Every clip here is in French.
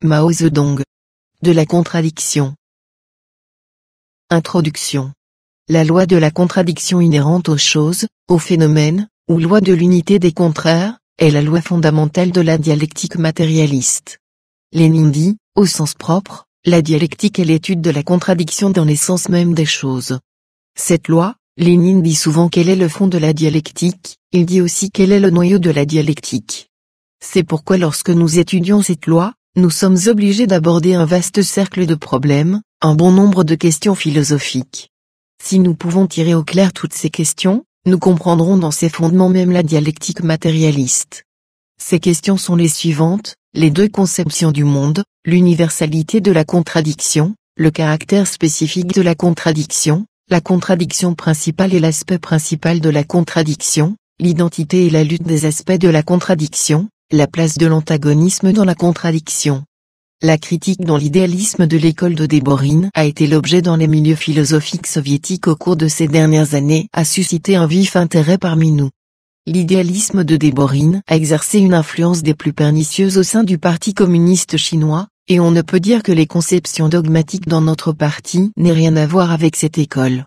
Mao Zedong. De la contradiction. Introduction. La loi de la contradiction inhérente aux choses, aux phénomènes, ou loi de l'unité des contraires, est la loi fondamentale de la dialectique matérialiste. Lénine dit, au sens propre, la dialectique est l'étude de la contradiction dans l'essence même des choses. Cette loi, Lénine dit souvent quel est le fond de la dialectique, il dit aussi quel est le noyau de la dialectique. C'est pourquoi lorsque nous étudions cette loi, nous sommes obligés d'aborder un vaste cercle de problèmes, un bon nombre de questions philosophiques. Si nous pouvons tirer au clair toutes ces questions, nous comprendrons dans ses fondements même la dialectique matérialiste. Ces questions sont les suivantes, les deux conceptions du monde, l'universalité de la contradiction, le caractère spécifique de la contradiction principale et l'aspect principal de la contradiction, l'identité et la lutte des aspects de la contradiction, la place de l'antagonisme dans la contradiction. La critique dans l'idéalisme de l'école de Déborine a été l'objet dans les milieux philosophiques soviétiques au cours de ces dernières années, a suscité un vif intérêt parmi nous. L'idéalisme de Déborine a exercé une influence des plus pernicieuses au sein du Parti communiste chinois, et on ne peut dire que les conceptions dogmatiques dans notre parti n'aient rien à voir avec cette école.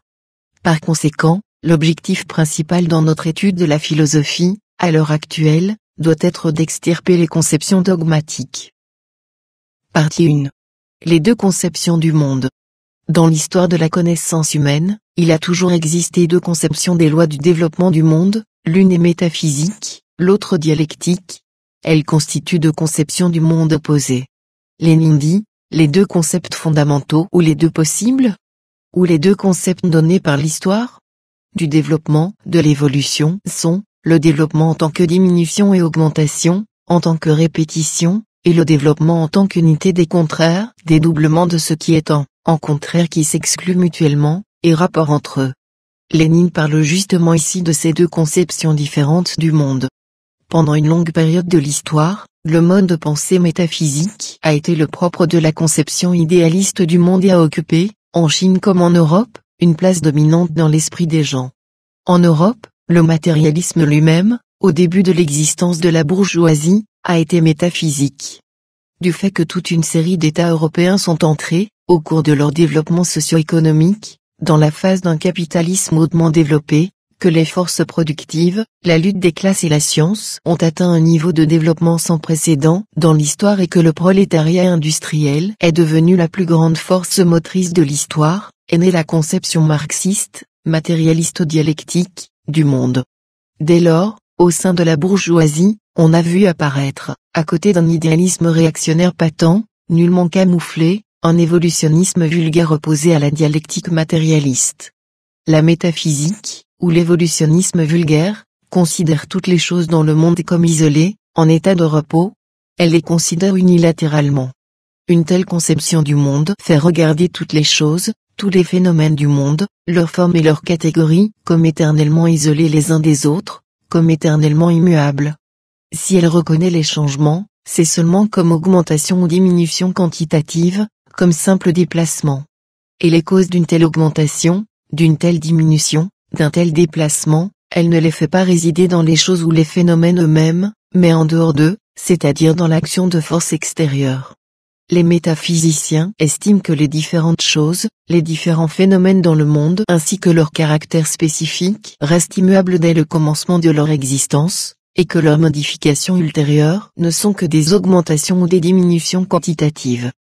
Par conséquent, l'objectif principal dans notre étude de la philosophie, à l'heure actuelle, doit être d'extirper les conceptions dogmatiques. Partie 1. Les deux conceptions du monde. Dans l'histoire de la connaissance humaine, il a toujours existé deux conceptions des lois du développement du monde, l'une est métaphysique, l'autre dialectique. Elles constituent deux conceptions du monde opposées. Lénine dit, les deux concepts fondamentaux ou les deux possibles, ou les deux concepts donnés par l'histoire du développement, de l'évolution sont, le développement en tant que diminution et augmentation, en tant que répétition, et le développement en tant qu'unité des contraires, dédoublement de ce qui est en contraire qui s'excluent mutuellement, et rapport entre eux. Lénine parle justement ici de ces deux conceptions différentes du monde. Pendant une longue période de l'histoire, le mode de pensée métaphysique a été le propre de la conception idéaliste du monde et a occupé, en Chine comme en Europe, une place dominante dans l'esprit des gens. En Europe, le matérialisme lui-même, au début de l'existence de la bourgeoisie, a été métaphysique. Du fait que toute une série d'États européens sont entrés, au cours de leur développement socio-économique, dans la phase d'un capitalisme hautement développé, que les forces productives, la lutte des classes et la science ont atteint un niveau de développement sans précédent dans l'histoire et que le prolétariat industriel est devenu la plus grande force motrice de l'histoire, est née la conception marxiste, matérialiste-dialectique, du monde. Dès lors, au sein de la bourgeoisie, on a vu apparaître, à côté d'un idéalisme réactionnaire patent, nullement camouflé, un évolutionnisme vulgaire opposé à la dialectique matérialiste. La métaphysique, ou l'évolutionnisme vulgaire, considère toutes les choses dans le monde comme isolées, en état de repos. Elle les considère unilatéralement. Une telle conception du monde fait regarder toutes les choses, tous les phénomènes du monde, leurs formes et leurs catégories, comme éternellement isolés les uns des autres, comme éternellement immuables. Si elle reconnaît les changements, c'est seulement comme augmentation ou diminution quantitative, comme simple déplacement. Et les causes d'une telle augmentation, d'une telle diminution, d'un tel déplacement, elle ne les fait pas résider dans les choses ou les phénomènes eux-mêmes, mais en dehors d'eux, c'est-à-dire dans l'action de forces extérieures. Les métaphysiciens estiment que les différentes choses, les différents phénomènes dans le monde ainsi que leur caractère spécifique restent immuables dès le commencement de leur existence, et que leurs modifications ultérieures ne sont que des augmentations ou des diminutions quantitatives.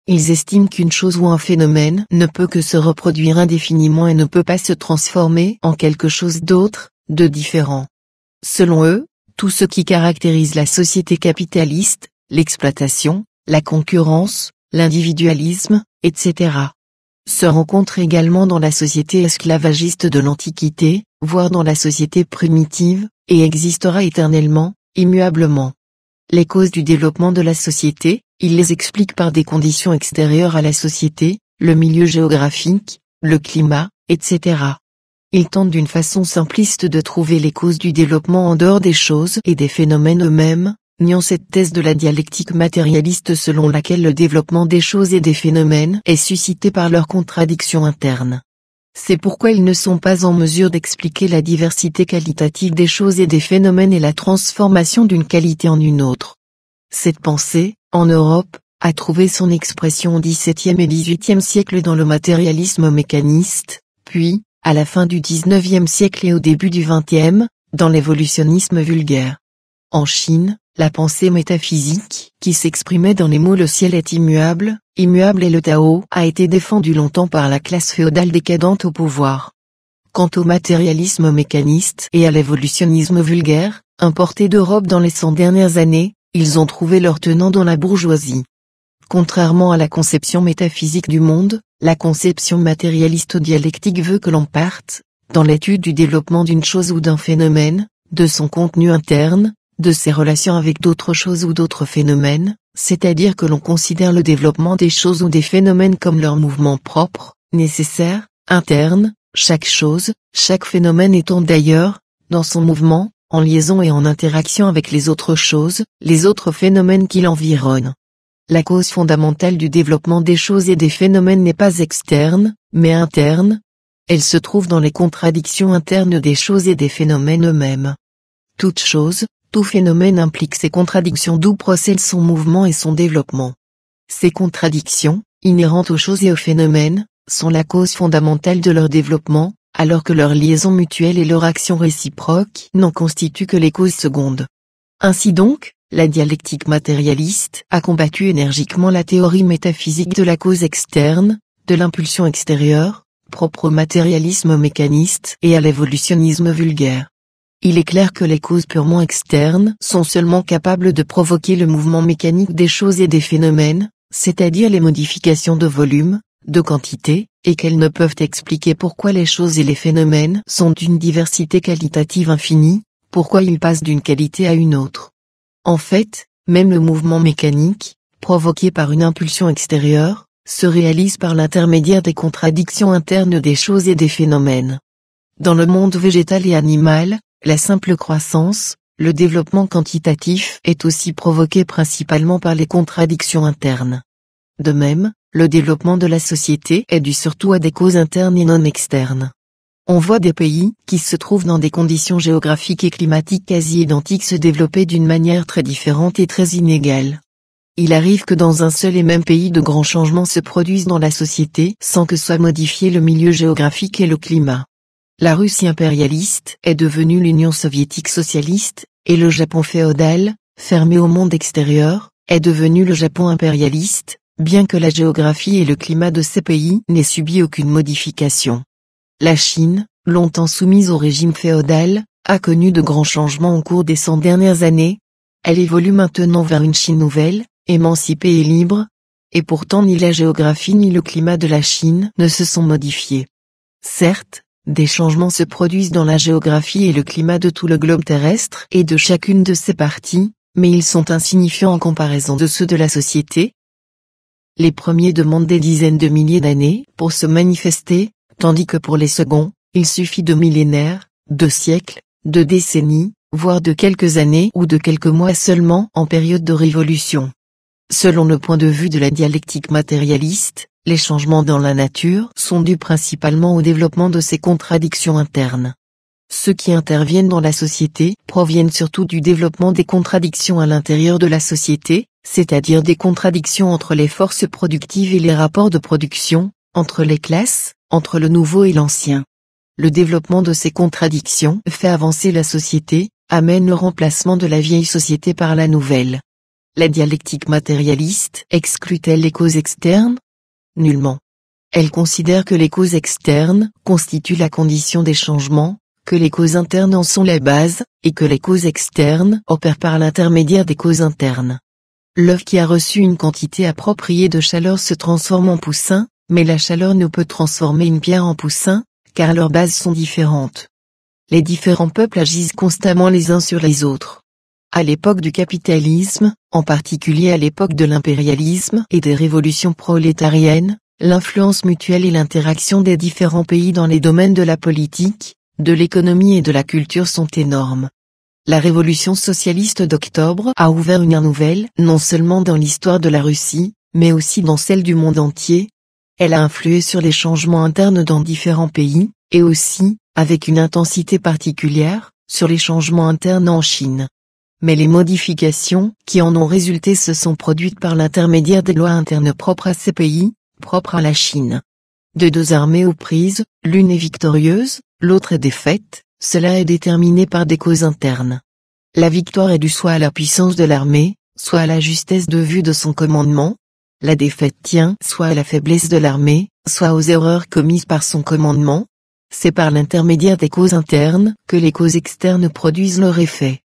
Ils estiment qu'une chose ou un phénomène ne peut que se reproduire indéfiniment et ne peut pas se transformer en quelque chose d'autre, de différent. Selon eux, tout ce qui caractérise la société capitaliste, l'exploitation, la concurrence, l'individualisme, etc., se rencontre également dans la société esclavagiste de l'Antiquité, voire dans la société primitive, et existera éternellement, immuablement. Les causes du développement de la société, il les explique par des conditions extérieures à la société, le milieu géographique, le climat, etc. Il tente d'une façon simpliste de trouver les causes du développement en dehors des choses et des phénomènes eux-mêmes, niant cette thèse de la dialectique matérialiste selon laquelle le développement des choses et des phénomènes est suscité par leurs contradictions internes. C'est pourquoi ils ne sont pas en mesure d'expliquer la diversité qualitative des choses et des phénomènes et la transformation d'une qualité en une autre. Cette pensée, en Europe, a trouvé son expression au XVIIe et XVIIIe siècle dans le matérialisme mécaniste, puis, à la fin du XIXe siècle et au début du XXe, dans l'évolutionnisme vulgaire. En Chine, la pensée métaphysique, qui s'exprimait dans les mots le ciel est immuable, immuable et le Tao, a été défendue longtemps par la classe féodale décadente au pouvoir. Quant au matérialisme mécaniste et à l'évolutionnisme vulgaire, importés d'Europe dans les 100 dernières années, ils ont trouvé leur tenant dans la bourgeoisie. Contrairement à la conception métaphysique du monde, la conception matérialiste dialectique veut que l'on parte, dans l'étude du développement d'une chose ou d'un phénomène, de son contenu interne, de ses relations avec d'autres choses ou d'autres phénomènes, c'est-à-dire que l'on considère le développement des choses ou des phénomènes comme leur mouvement propre, nécessaire, interne, chaque chose, chaque phénomène étant d'ailleurs, dans son mouvement, en liaison et en interaction avec les autres choses, les autres phénomènes qui l'environnent. La cause fondamentale du développement des choses et des phénomènes n'est pas externe, mais interne. Elle se trouve dans les contradictions internes des choses et des phénomènes eux-mêmes. Toute chose, tout phénomène implique ces contradictions d'où procède son mouvement et son développement. Ces contradictions, inhérentes aux choses et aux phénomènes, sont la cause fondamentale de leur développement, alors que leur liaison mutuelle et leur action réciproque n'en constituent que les causes secondes. Ainsi donc, la dialectique matérialiste a combattu énergiquement la théorie métaphysique de la cause externe, de l'impulsion extérieure, propre au matérialisme mécaniste et à l'évolutionnisme vulgaire. Il est clair que les causes purement externes sont seulement capables de provoquer le mouvement mécanique des choses et des phénomènes, c'est-à-dire les modifications de volume, de quantité, et qu'elles ne peuvent expliquer pourquoi les choses et les phénomènes sont d'une diversité qualitative infinie, pourquoi ils passent d'une qualité à une autre. En fait, même le mouvement mécanique, provoqué par une impulsion extérieure, se réalise par l'intermédiaire des contradictions internes des choses et des phénomènes. Dans le monde végétal et animal, la simple croissance, le développement quantitatif est aussi provoqué principalement par les contradictions internes. De même, le développement de la société est dû surtout à des causes internes et non externes. On voit des pays qui se trouvent dans des conditions géographiques et climatiques quasi identiques se développer d'une manière très différente et très inégale. Il arrive que dans un seul et même pays de grands changements se produisent dans la société sans que soit modifié le milieu géographique et le climat. La Russie impérialiste est devenue l'Union soviétique socialiste, et le Japon féodal, fermé au monde extérieur, est devenu le Japon impérialiste, bien que la géographie et le climat de ces pays n'aient subi aucune modification. La Chine, longtemps soumise au régime féodal, a connu de grands changements au cours des 100 dernières années. Elle évolue maintenant vers une Chine nouvelle, émancipée et libre. Et pourtant ni la géographie ni le climat de la Chine ne se sont modifiés. Certes, des changements se produisent dans la géographie et le climat de tout le globe terrestre et de chacune de ses parties, mais ils sont insignifiants en comparaison de ceux de la société. Les premiers demandent des dizaines de milliers d'années pour se manifester, tandis que pour les seconds, il suffit de millénaires, de siècles, de décennies, voire de quelques années ou de quelques mois seulement en période de révolution. Selon le point de vue de la dialectique matérialiste, les changements dans la nature sont dus principalement au développement de ces contradictions internes. Ceux qui interviennent dans la société proviennent surtout du développement des contradictions à l'intérieur de la société, c'est-à-dire des contradictions entre les forces productives et les rapports de production, entre les classes, entre le nouveau et l'ancien. Le développement de ces contradictions fait avancer la société, amène le remplacement de la vieille société par la nouvelle. La dialectique matérialiste exclut-elle les causes externes? Nullement. Elle considère que les causes externes constituent la condition des changements, que les causes internes en sont la base, et que les causes externes opèrent par l'intermédiaire des causes internes. L'œuf qui a reçu une quantité appropriée de chaleur se transforme en poussin, mais la chaleur ne peut transformer une pierre en poussin, car leurs bases sont différentes. Les différents peuples agissent constamment les uns sur les autres. À l'époque du capitalisme, en particulier à l'époque de l'impérialisme et des révolutions prolétariennes, l'influence mutuelle et l'interaction des différents pays dans les domaines de la politique, de l'économie et de la culture sont énormes. La révolution socialiste d'octobre a ouvert une ère nouvelle, non seulement dans l'histoire de la Russie, mais aussi dans celle du monde entier. Elle a influé sur les changements internes dans différents pays, et aussi, avec une intensité particulière, sur les changements internes en Chine. Mais les modifications qui en ont résulté se sont produites par l'intermédiaire des lois internes propres à ces pays, propres à la Chine. De deux armées aux prises, l'une est victorieuse, l'autre est défaite, cela est déterminé par des causes internes. La victoire est due soit à la puissance de l'armée, soit à la justesse de vue de son commandement. La défaite tient soit à la faiblesse de l'armée, soit aux erreurs commises par son commandement. C'est par l'intermédiaire des causes internes que les causes externes produisent leur effet.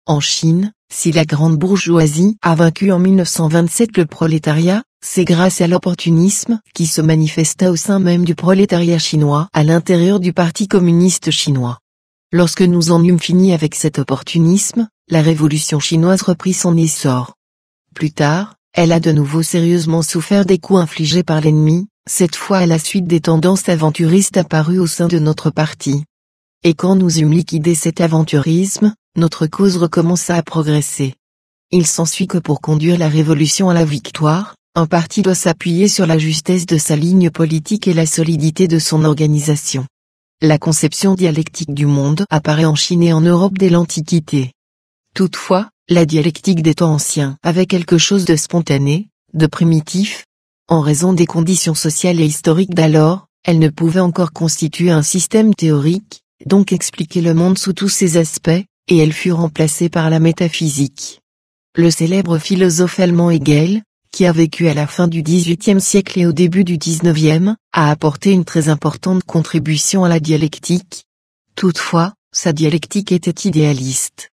En Chine, si la grande bourgeoisie a vaincu en 1927 le prolétariat, c'est grâce à l'opportunisme qui se manifesta au sein même du prolétariat chinois à l'intérieur du Parti communiste chinois. Lorsque nous en eûmes fini avec cet opportunisme, la révolution chinoise reprit son essor. Plus tard, elle a de nouveau sérieusement souffert des coups infligés par l'ennemi, cette fois à la suite des tendances aventuristes apparues au sein de notre parti. Et quand nous eûmes liquidé cet aventurisme, notre cause recommença à progresser. Il s'ensuit que pour conduire la révolution à la victoire, un parti doit s'appuyer sur la justesse de sa ligne politique et la solidité de son organisation. La conception dialectique du monde apparaît en Chine et en Europe dès l'Antiquité. Toutefois, la dialectique des temps anciens avait quelque chose de spontané, de primitif. En raison des conditions sociales et historiques d'alors, elle ne pouvait encore constituer un système théorique, donc expliquer le monde sous tous ses aspects, et elle fut remplacée par la métaphysique. Le célèbre philosophe allemand Hegel, qui a vécu à la fin du XVIIIe siècle et au début du XIXe, a apporté une très importante contribution à la dialectique. Toutefois, sa dialectique était idéaliste.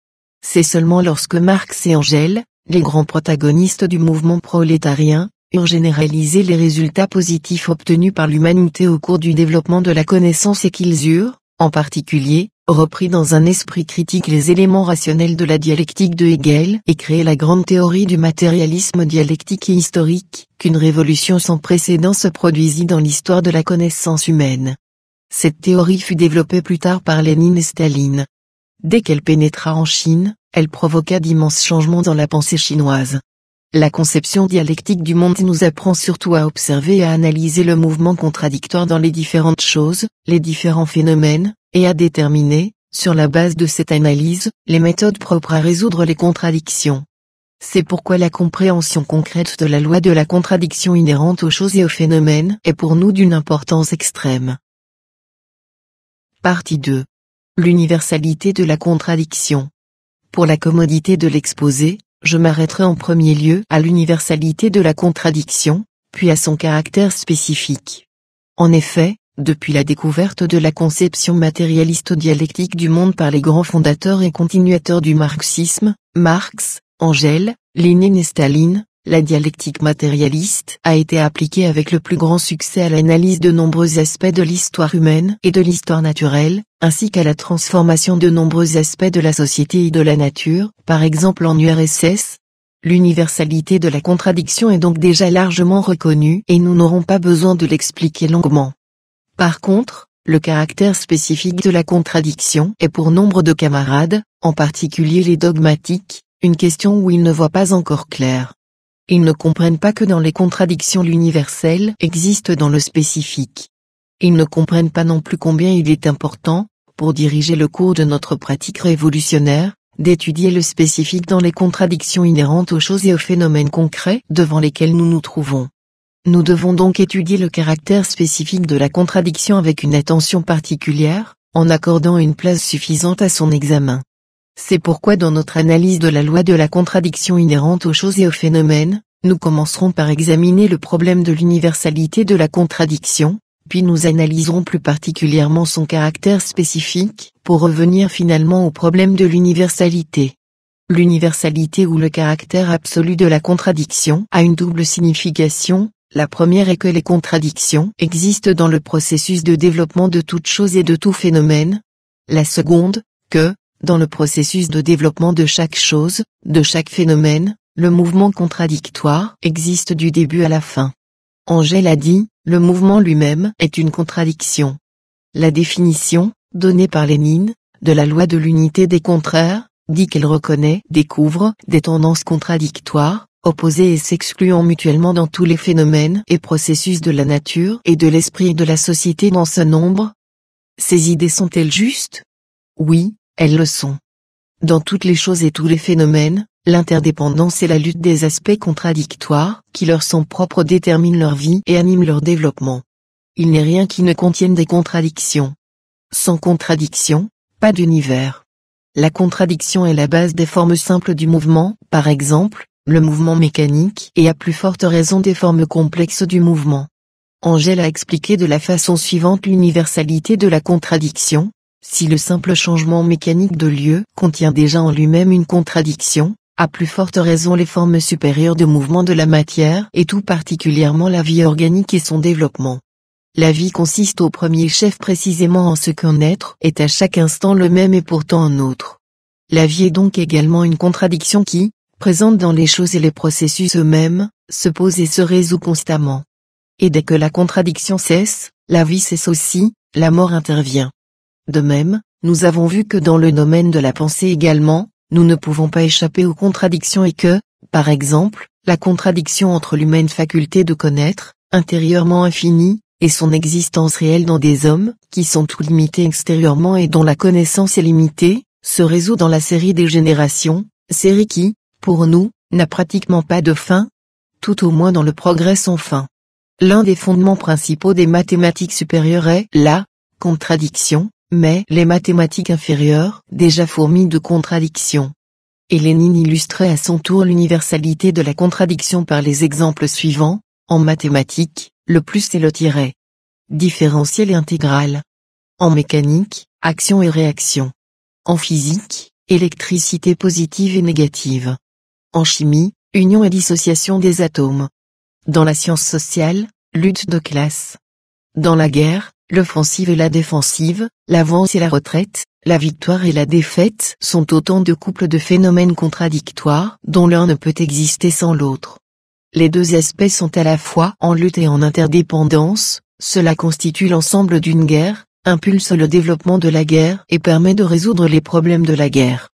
C'est seulement lorsque Marx et Engels, les grands protagonistes du mouvement prolétarien, eurent généralisé les résultats positifs obtenus par l'humanité au cours du développement de la connaissance et qu'ils eurent, en particulier, repris dans un esprit critique les éléments rationnels de la dialectique de Hegel et créé la grande théorie du matérialisme dialectique et historique, qu'une révolution sans précédent se produisit dans l'histoire de la connaissance humaine. Cette théorie fut développée plus tard par Lénine et Staline. Dès qu'elle pénétra en Chine, elle provoqua d'immenses changements dans la pensée chinoise. La conception dialectique du monde nous apprend surtout à observer et à analyser le mouvement contradictoire dans les différentes choses, les différents phénomènes, et à déterminer, sur la base de cette analyse, les méthodes propres à résoudre les contradictions. C'est pourquoi la compréhension concrète de la loi de la contradiction inhérente aux choses et aux phénomènes est pour nous d'une importance extrême. Partie 2. L'universalité de la contradiction. Pour la commodité de l'exposé, je m'arrêterai en premier lieu à l'universalité de la contradiction, puis à son caractère spécifique. En effet, depuis la découverte de la conception matérialiste dialectique du monde par les grands fondateurs et continuateurs du marxisme, Marx, Engels, Lénine et Staline, la dialectique matérialiste a été appliquée avec le plus grand succès à l'analyse de nombreux aspects de l'histoire humaine et de l'histoire naturelle, ainsi qu'à la transformation de nombreux aspects de la société et de la nature, par exemple en URSS. L'universalité de la contradiction est donc déjà largement reconnue et nous n'aurons pas besoin de l'expliquer longuement. Par contre, le caractère spécifique de la contradiction est pour nombre de camarades, en particulier les dogmatiques, une question où ils ne voient pas encore clair. Ils ne comprennent pas que dans les contradictions l'universel existe dans le spécifique. Ils ne comprennent pas non plus combien il est important, pour diriger le cours de notre pratique révolutionnaire, d'étudier le spécifique dans les contradictions inhérentes aux choses et aux phénomènes concrets devant lesquels nous nous trouvons. Nous devons donc étudier le caractère spécifique de la contradiction avec une attention particulière, en accordant une place suffisante à son examen. C'est pourquoi dans notre analyse de la loi de la contradiction inhérente aux choses et aux phénomènes, nous commencerons par examiner le problème de l'universalité de la contradiction, puis nous analyserons plus particulièrement son caractère spécifique, pour revenir finalement au problème de l'universalité. L'universalité ou le caractère absolu de la contradiction a une double signification. La première est que les contradictions existent dans le processus de développement de toute chose et de tout phénomène. La seconde, que, dans le processus de développement de chaque chose, de chaque phénomène, le mouvement contradictoire existe du début à la fin. Engels a dit, le mouvement lui-même est une contradiction. La définition, donnée par Lénine, de la loi de l'unité des contraires, dit qu'elle reconnaît, découvre, des tendances contradictoires, opposées et s'excluant mutuellement dans tous les phénomènes et processus de la nature et de l'esprit et de la société dans ce nombre. Ces idées sont-elles justes? Oui, elles le sont. Dans toutes les choses et tous les phénomènes, l'interdépendance et la lutte des aspects contradictoires qui leur sont propres déterminent leur vie et animent leur développement. Il n'est rien qui ne contienne des contradictions. Sans contradiction, pas d'univers. La contradiction est la base des formes simples du mouvement, par exemple, le mouvement mécanique, et à plus forte raison des formes complexes du mouvement. Angèle a expliqué de la façon suivante l'universalité de la contradiction. Si le simple changement mécanique de lieu contient déjà en lui-même une contradiction, à plus forte raison les formes supérieures de mouvement de la matière et tout particulièrement la vie organique et son développement. La vie consiste au premier chef précisément en ce qu'un être est à chaque instant le même et pourtant un autre. La vie est donc également une contradiction qui, présente dans les choses et les processus eux-mêmes, se pose et se résout constamment. Et dès que la contradiction cesse, la vie cesse aussi, la mort intervient. De même, nous avons vu que dans le domaine de la pensée également, nous ne pouvons pas échapper aux contradictions et que, par exemple, la contradiction entre l'humaine faculté de connaître, intérieurement infinie, et son existence réelle dans des hommes, qui sont tout limités extérieurement et dont la connaissance est limitée, se résout dans la série des générations, série qui, pour nous, n'a pratiquement pas de fin, tout au moins dans le progrès sans fin. L'un des fondements principaux des mathématiques supérieures est la contradiction, mais les mathématiques inférieures, déjà fourmillent de contradictions. Et Lénine illustrait à son tour l'universalité de la contradiction par les exemples suivants. En mathématiques, le plus et le tiret. Différentiel et intégral. En mécanique, action et réaction. En physique, électricité positive et négative. En chimie, union et dissociation des atomes. Dans la science sociale, lutte de classe. Dans la guerre, l'offensive et la défensive, l'avance et la retraite, la victoire et la défaite sont autant de couples de phénomènes contradictoires dont l'un ne peut exister sans l'autre. Les deux aspects sont à la fois en lutte et en interdépendance, cela constitue l'ensemble d'une guerre, impulse le développement de la guerre et permet de résoudre les problèmes de la guerre.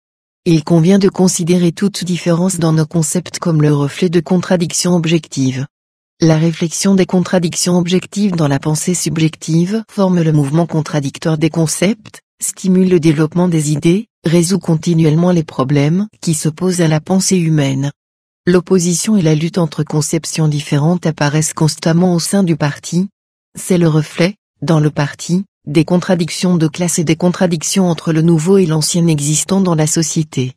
Il convient de considérer toute différence dans nos concepts comme le reflet de contradictions objectives. La réflexion des contradictions objectives dans la pensée subjective forme le mouvement contradictoire des concepts, stimule le développement des idées, résout continuellement les problèmes qui se posent à la pensée humaine. L'opposition et la lutte entre conceptions différentes apparaissent constamment au sein du parti. C'est le reflet, dans le parti, des contradictions de classe et des contradictions entre le nouveau et l'ancien existant dans la société.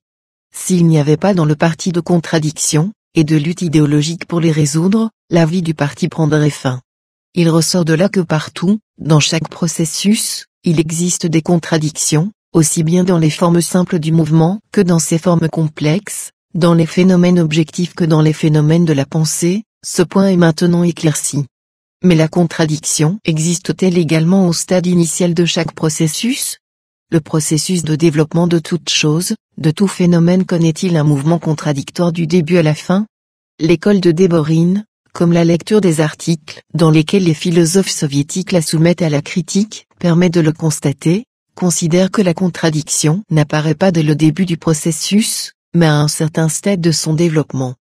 S'il n'y avait pas dans le parti de contradictions, et de lutte idéologique pour les résoudre, la vie du parti prendrait fin. Il ressort de là que partout, dans chaque processus, il existe des contradictions, aussi bien dans les formes simples du mouvement que dans ses formes complexes, dans les phénomènes objectifs que dans les phénomènes de la pensée, ce point est maintenant éclairci. Mais la contradiction existe-t-elle également au stade initial de chaque processus? Le processus de développement de toute chose, de tout phénomène connaît-il un mouvement contradictoire du début à la fin? L'école de Déborine, comme la lecture des articles dans lesquels les philosophes soviétiques la soumettent à la critique, permet de le constater, considère que la contradiction n'apparaît pas dès le début du processus, mais à un certain stade de son développement.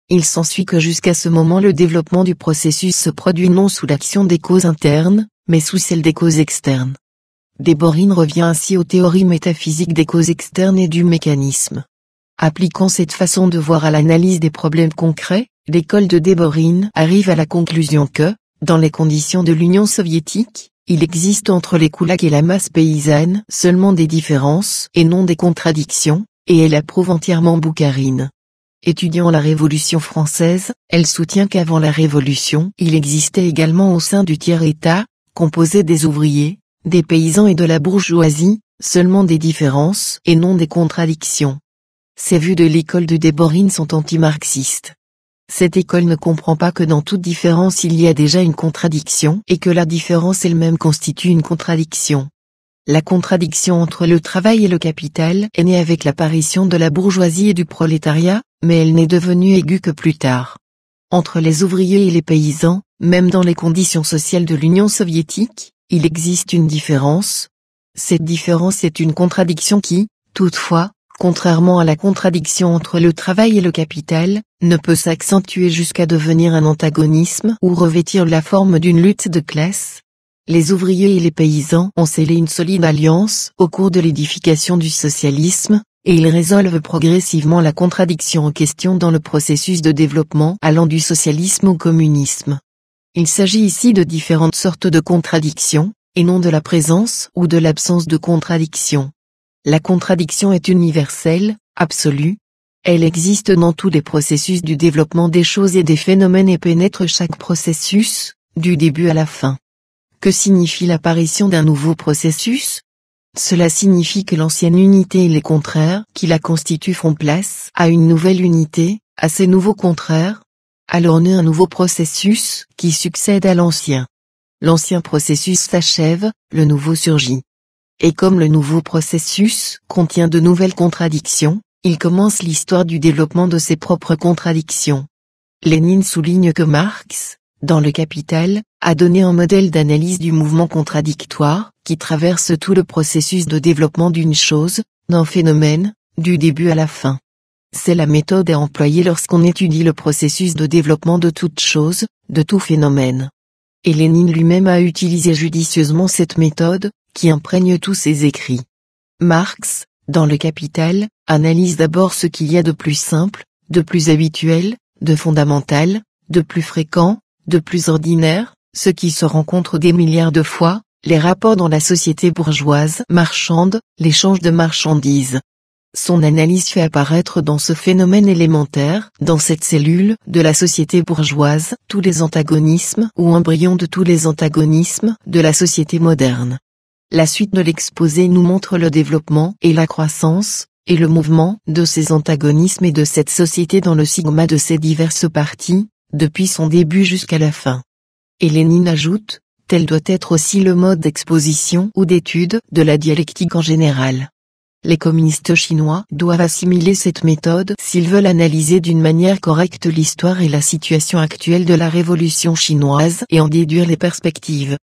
Il s'ensuit que jusqu'à ce moment le développement du processus se produit non sous l'action des causes internes, mais sous celle des causes externes. Déborine revient ainsi aux théories métaphysiques des causes externes et du mécanisme. Appliquant cette façon de voir à l'analyse des problèmes concrets, l'école de Déborine arrive à la conclusion que, dans les conditions de l'Union soviétique, il existe entre les koulaks et la masse paysanne seulement des différences et non des contradictions, et elle approuve entièrement Boukharine. Étudiant la Révolution française, elle soutient qu'avant la Révolution, il existait également au sein du tiers-État, composé des ouvriers, des paysans et de la bourgeoisie, seulement des différences et non des contradictions. Ces vues de l'école de Déborine sont anti-marxistes. Cette école ne comprend pas que dans toute différence il y a déjà une contradiction et que la différence elle-même constitue une contradiction. La contradiction entre le travail et le capital est née avec l'apparition de la bourgeoisie et du prolétariat, mais elle n'est devenue aiguë que plus tard. Entre les ouvriers et les paysans, même dans les conditions sociales de l'Union soviétique, il existe une différence. Cette différence est une contradiction qui, toutefois, contrairement à la contradiction entre le travail et le capital, ne peut s'accentuer jusqu'à devenir un antagonisme ou revêtir la forme d'une lutte de classe. Les ouvriers et les paysans ont scellé une solide alliance au cours de l'édification du socialisme, et ils résolvent progressivement la contradiction en question dans le processus de développement allant du socialisme au communisme. Il s'agit ici de différentes sortes de contradictions, et non de la présence ou de l'absence de contradiction. La contradiction est universelle, absolue. Elle existe dans tous les processus du développement des choses et des phénomènes et pénètre chaque processus, du début à la fin. Que signifie l'apparition d'un nouveau processus ? Cela signifie que l'ancienne unité et les contraires qui la constituent font place à une nouvelle unité, à ces nouveaux contraires. Alors naît un nouveau processus qui succède à l'ancien. L'ancien processus s'achève, le nouveau surgit. Et comme le nouveau processus contient de nouvelles contradictions, il commence l'histoire du développement de ses propres contradictions. Lénine souligne que Marx, dans Le Capital, a donné un modèle d'analyse du mouvement contradictoire, qui traverse tout le processus de développement d'une chose, d'un phénomène, du début à la fin. C'est la méthode à employer lorsqu'on étudie le processus de développement de toute chose, de tout phénomène. Et Lénine lui-même a utilisé judicieusement cette méthode, qui imprègne tous ses écrits. Marx, dans Le Capital, analyse d'abord ce qu'il y a de plus simple, de plus habituel, de fondamental, de plus fréquent, de plus ordinaire, ce qui se rencontre des milliards de fois, les rapports dans la société bourgeoise marchande, l'échange de marchandises. Son analyse fait apparaître dans ce phénomène élémentaire, dans cette cellule de la société bourgeoise, tous les antagonismes ou embryons de tous les antagonismes de la société moderne. La suite de l'exposé nous montre le développement et la croissance, et le mouvement de ces antagonismes et de cette société dans le sigma de ses diverses parties, depuis son début jusqu'à la fin. Et Lénine ajoute, tel doit être aussi le mode d'exposition ou d'étude de la dialectique en général. Les communistes chinois doivent assimiler cette méthode s'ils veulent analyser d'une manière correcte l'histoire et la situation actuelle de la révolution chinoise et en déduire les perspectives.